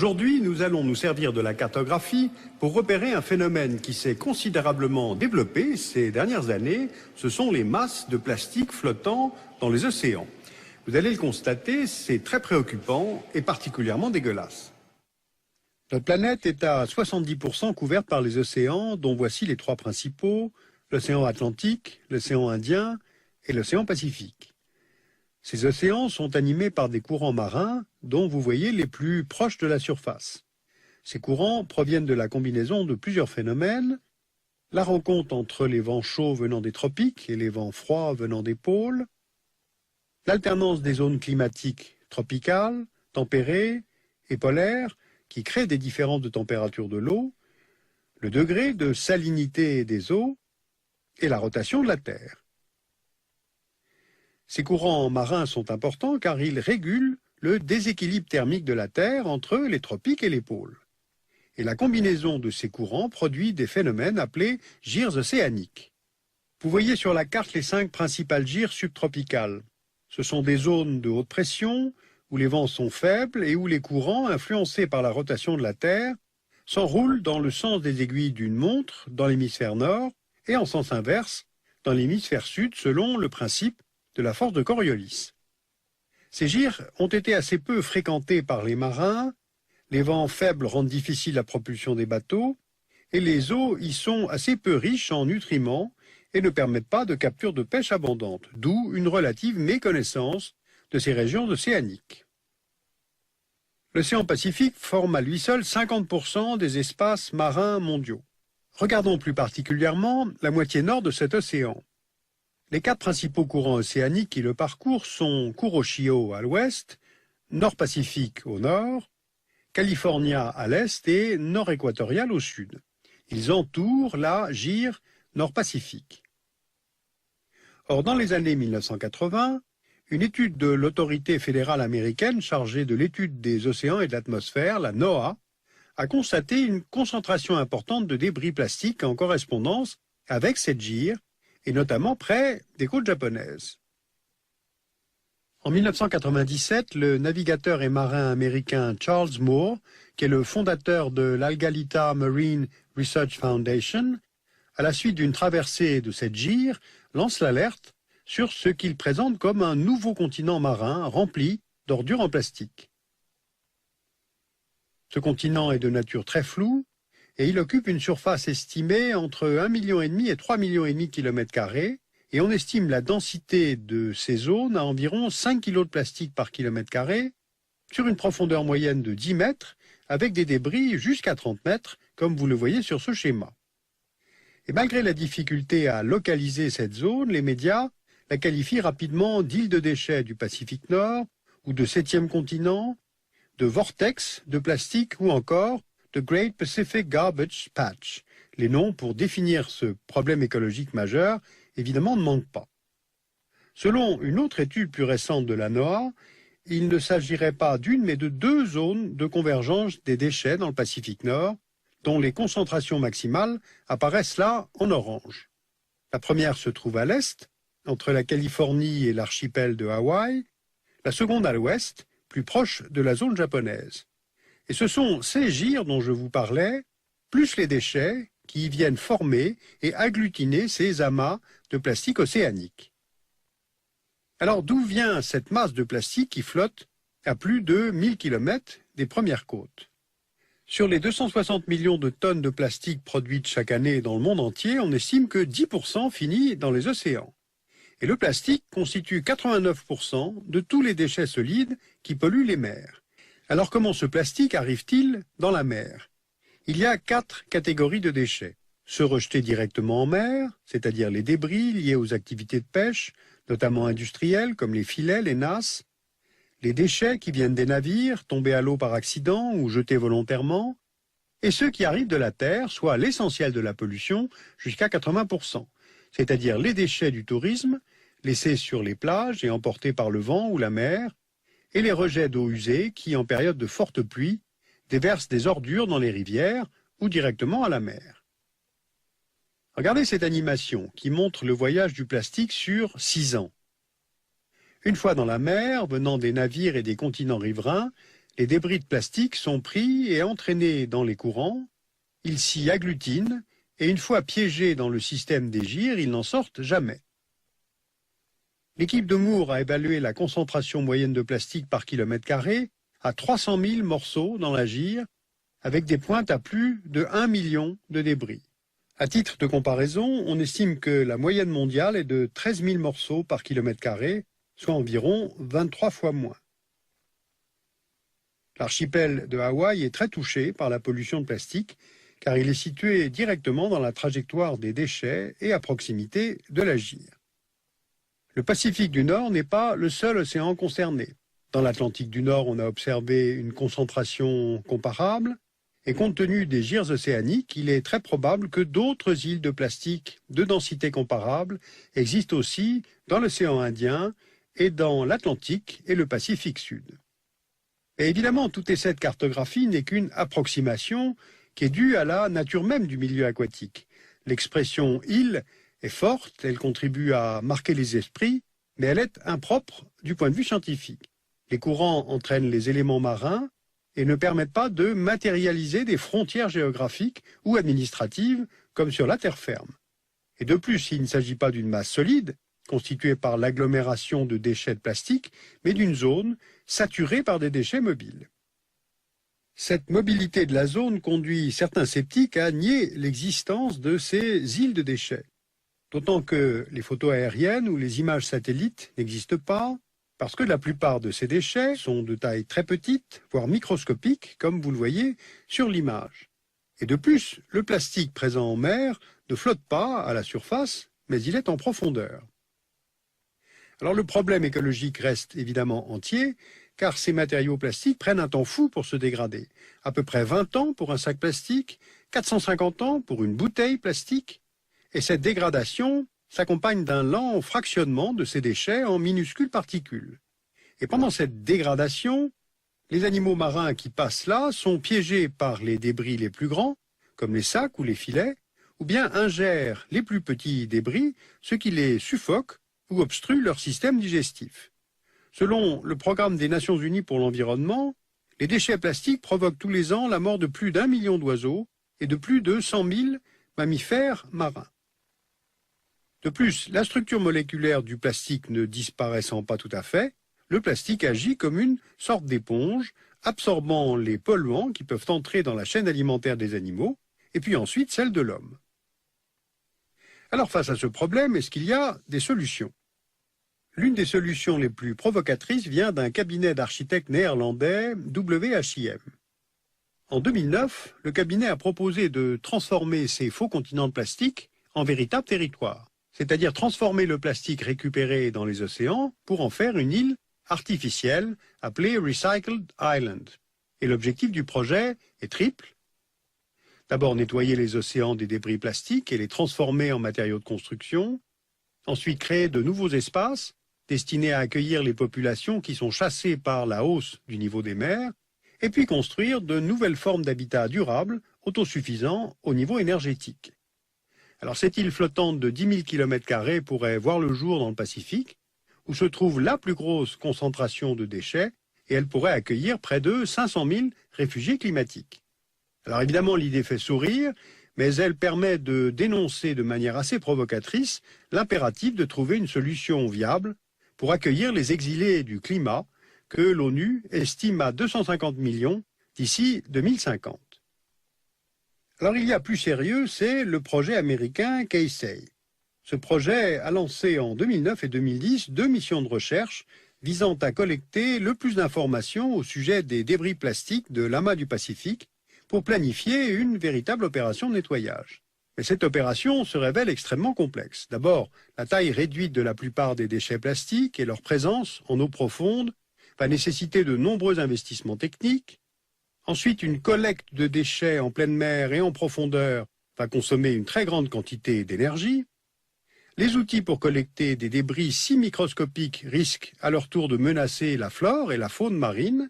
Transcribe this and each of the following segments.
Aujourd'hui, nous allons nous servir de la cartographie pour repérer un phénomène qui s'est considérablement développé ces dernières années. Ce sont les masses de plastique flottant dans les océans. Vous allez le constater, c'est très préoccupant et particulièrement dégueulasse. Notre planète est à 70% couverte par les océans, dont voici les trois principaux, l'océan Atlantique, l'océan Indien et l'océan Pacifique. Ces océans sont animés par des courants marins dont vous voyez les plus proches de la surface. Ces courants proviennent de la combinaison de plusieurs phénomènes, la rencontre entre les vents chauds venant des tropiques et les vents froids venant des pôles, l'alternance des zones climatiques tropicales, tempérées et polaires qui créent des différences de température de l'eau, le degré de salinité des eaux et la rotation de la Terre. Ces courants marins sont importants car ils régulent le déséquilibre thermique de la Terre entre les tropiques et les pôles. Et la combinaison de ces courants produit des phénomènes appelés gyres océaniques. Vous voyez sur la carte les 5 principales gyres subtropicales. Ce sont des zones de haute pression où les vents sont faibles et où les courants, influencés par la rotation de la Terre, s'enroulent dans le sens des aiguilles d'une montre dans l'hémisphère nord et en sens inverse dans l'hémisphère sud selon le principe de la force de Coriolis. Ces gyres ont été assez peu fréquentés par les marins, les vents faibles rendent difficile la propulsion des bateaux, et les eaux y sont assez peu riches en nutriments et ne permettent pas de capture de pêche abondante, d'où une relative méconnaissance de ces régions océaniques. L'océan Pacifique forme à lui seul 50% des espaces marins mondiaux. Regardons plus particulièrement la moitié nord de cet océan. Les 4 principaux courants océaniques qui le parcourent sont Kuroshio à l'ouest, Nord-Pacifique au nord, California à l'est et Nord-Équatorial au sud. Ils entourent la gyre Nord-Pacifique. Or, dans les années 1980, une étude de l'autorité fédérale américaine chargée de l'étude des océans et de l'atmosphère, la NOAA, a constaté une concentration importante de débris plastiques en correspondance avec cette gyre, et notamment près des côtes japonaises. En 1997, le navigateur et marin américain Charles Moore, qui est le fondateur de l'Algalita Marine Research Foundation, à la suite d'une traversée de cette gyre, lance l'alerte sur ce qu'il présente comme un nouveau continent marin rempli d'ordures en plastique. Ce continent est de nature très floue, et il occupe une surface estimée entre 1,5 million et 3,5 millions de kilomètres carrés, et on estime la densité de ces zones à environ 5 kg de plastique par kilomètre carré, sur une profondeur moyenne de 10 mètres, avec des débris jusqu'à 30 mètres, comme vous le voyez sur ce schéma. Et malgré la difficulté à localiser cette zone, les médias la qualifient rapidement d'île de déchets du Pacifique Nord, ou de 7e continent, de vortex de plastique, ou encore The Great Pacific Garbage Patch. Les noms pour définir ce problème écologique majeur, évidemment, ne manquent pas. Selon une autre étude plus récente de la NOAA, il ne s'agirait pas d'une mais de 2 zones de convergence des déchets dans le Pacifique Nord, dont les concentrations maximales apparaissent là en orange. La première se trouve à l'est, entre la Californie et l'archipel de Hawaï, la seconde à l'ouest, plus proche de la zone japonaise. Et ce sont ces gyres dont je vous parlais, plus les déchets, qui viennent former et agglutiner ces amas de plastique océanique. Alors d'où vient cette masse de plastique qui flotte à plus de 1000 km des premières côtes? Sur les 260 millions de tonnes de plastique produites chaque année dans le monde entier, on estime que 10% finit dans les océans. Et le plastique constitue 89% de tous les déchets solides qui polluent les mers. Alors comment ce plastique arrive-t-il dans la mer? Il y a 4 catégories de déchets. Ceux rejetés directement en mer, c'est-à-dire les débris liés aux activités de pêche, notamment industrielles comme les filets, les nasses. Les déchets qui viennent des navires, tombés à l'eau par accident ou jetés volontairement. Et ceux qui arrivent de la terre, soit l'essentiel de la pollution, jusqu'à 80%. C'est-à-dire les déchets du tourisme, laissés sur les plages et emportés par le vent ou la mer, et les rejets d'eau usée qui, en période de forte pluie, déversent des ordures dans les rivières ou directement à la mer. Regardez cette animation qui montre le voyage du plastique sur 6 ans. Une fois dans la mer, venant des navires et des continents riverains, Les débris de plastique sont pris et entraînés dans les courants, ils s'y agglutinent et une fois piégés dans le système des gyres, ils n'en sortent jamais. L'équipe de Moore a évalué la concentration moyenne de plastique par kilomètre carré à 300 000 morceaux dans la gyre, avec des pointes à plus de 1 million de débris. À titre de comparaison, on estime que la moyenne mondiale est de 13 000 morceaux par kilomètre carré, soit environ 23 fois moins. L'archipel de Hawaï est très touché par la pollution de plastique, car il est situé directement dans la trajectoire des déchets et à proximité de la gyre. Le Pacifique du Nord n'est pas le seul océan concerné. Dans l'Atlantique du Nord, on a observé une concentration comparable, et compte tenu des gyres océaniques, il est très probable que d'autres îles de plastique de densité comparable existent aussi dans l'océan Indien et dans l'Atlantique et le Pacifique Sud. Et évidemment, toute cette cartographie n'est qu'une approximation qui est due à la nature même du milieu aquatique. L'expression « île » est forte, elle contribue à marquer les esprits, mais elle est impropre du point de vue scientifique. Les courants entraînent les éléments marins et ne permettent pas de matérialiser des frontières géographiques ou administratives comme sur la terre ferme. Et de plus, il ne s'agit pas d'une masse solide, constituée par l'agglomération de déchets de plastique, mais d'une zone saturée par des déchets mobiles. Cette mobilité de la zone conduit certains sceptiques à nier l'existence de ces îles de déchets. D'autant que les photos aériennes ou les images satellites n'existent pas, parce que la plupart de ces déchets sont de taille très petite, voire microscopique, comme vous le voyez sur l'image. Et de plus, le plastique présent en mer ne flotte pas à la surface, mais il est en profondeur. Alors le problème écologique reste évidemment entier, car ces matériaux plastiques prennent un temps fou pour se dégrader. À peu près 20 ans pour un sac plastique, 450 ans pour une bouteille plastique, et cette dégradation s'accompagne d'un lent fractionnement de ces déchets en minuscules particules. Et pendant cette dégradation, les animaux marins qui passent là sont piégés par les débris les plus grands, comme les sacs ou les filets, ou bien ingèrent les plus petits débris, ce qui les suffoque ou obstrue leur système digestif. Selon le programme des Nations Unies pour l'environnement, les déchets plastiques provoquent tous les ans la mort de plus d'1 million d'oiseaux et de plus de 100 000 mammifères marins. De plus, la structure moléculaire du plastique ne disparaissant pas tout à fait, le plastique agit comme une sorte d'éponge, absorbant les polluants qui peuvent entrer dans la chaîne alimentaire des animaux, et puis ensuite celle de l'homme. Alors face à ce problème, est-ce qu'il y a des solutions? L'une des solutions les plus provocatrices vient d'un cabinet d'architectes néerlandais, WHIM. En 2009, le cabinet a proposé de transformer ces faux continents de plastique en véritables territoires, c'est-à-dire transformer le plastique récupéré dans les océans pour en faire une île artificielle appelée Recycled Island. Et l'objectif du projet est triple. D'abord nettoyer les océans des débris plastiques et les transformer en matériaux de construction. Ensuite créer de nouveaux espaces destinés à accueillir les populations qui sont chassées par la hausse du niveau des mers. Et puis construire de nouvelles formes d'habitat durables, autosuffisants au niveau énergétique. Alors cette île flottante de 10 000 km² pourrait voir le jour dans le Pacifique, où se trouve la plus grosse concentration de déchets, et elle pourrait accueillir près de 500 000 réfugiés climatiques. Alors évidemment, l'idée fait sourire, mais elle permet de dénoncer de manière assez provocatrice l'impératif de trouver une solution viable pour accueillir les exilés du climat que l'ONU estime à 250 millions d'ici 2050. Alors il y a plus sérieux, c'est le projet américain CASEI. Ce projet a lancé en 2009 et 2010 2 missions de recherche visant à collecter le plus d'informations au sujet des débris plastiques de l'amas du Pacifique pour planifier une véritable opération de nettoyage. Mais cette opération se révèle extrêmement complexe. D'abord, la taille réduite de la plupart des déchets plastiques et leur présence en eau profonde va nécessiter de nombreux investissements techniques. Ensuite, une collecte de déchets en pleine mer et en profondeur va consommer une très grande quantité d'énergie. Les outils pour collecter des débris si microscopiques risquent à leur tour de menacer la flore et la faune marine.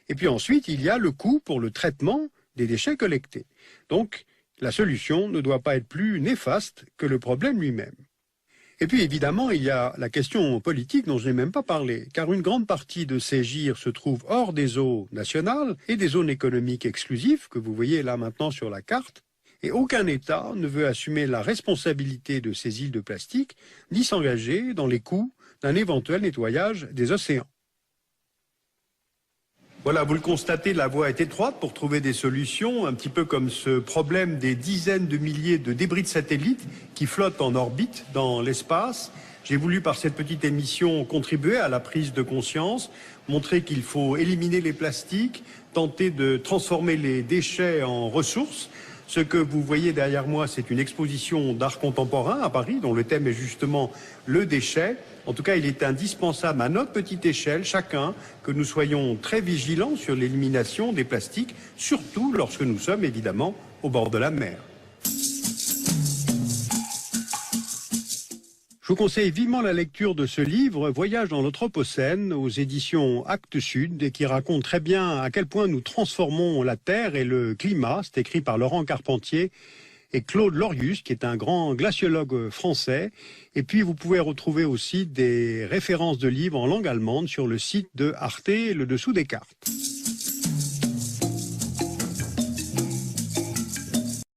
Et puis ensuite, il y a le coût pour le traitement des déchets collectés. Donc, la solution ne doit pas être plus néfaste que le problème lui-même. Et puis évidemment, il y a la question politique dont je n'ai même pas parlé, car une grande partie de ces gyres se trouve hors des eaux nationales et des zones économiques exclusives que vous voyez là maintenant sur la carte. Et aucun État ne veut assumer la responsabilité de ces îles de plastique, ni s'engager dans les coûts d'un éventuel nettoyage des océans. Voilà, vous le constatez, la voie est étroite pour trouver des solutions, un petit peu comme ce problème des dizaines de milliers de débris de satellites qui flottent en orbite dans l'espace. J'ai voulu, par cette petite émission, contribuer à la prise de conscience, montrer qu'il faut éliminer les plastiques, tenter de transformer les déchets en ressources. Ce que vous voyez derrière moi, c'est une exposition d'art contemporain à Paris, dont le thème est justement le déchet. En tout cas, il est indispensable à notre petite échelle, chacun, que nous soyons très vigilants sur l'élimination des plastiques, surtout lorsque nous sommes évidemment au bord de la mer. Je vous conseille vivement la lecture de ce livre, Voyage dans l'Anthropocène, aux éditions Actes Sud, et qui raconte très bien à quel point nous transformons la Terre et le climat. C'est écrit par Laurent Carpentier et Claude Lorius, qui est un grand glaciologue français. Et puis, vous pouvez retrouver aussi des références de livres en langue allemande sur le site de Arte, le dessous des cartes.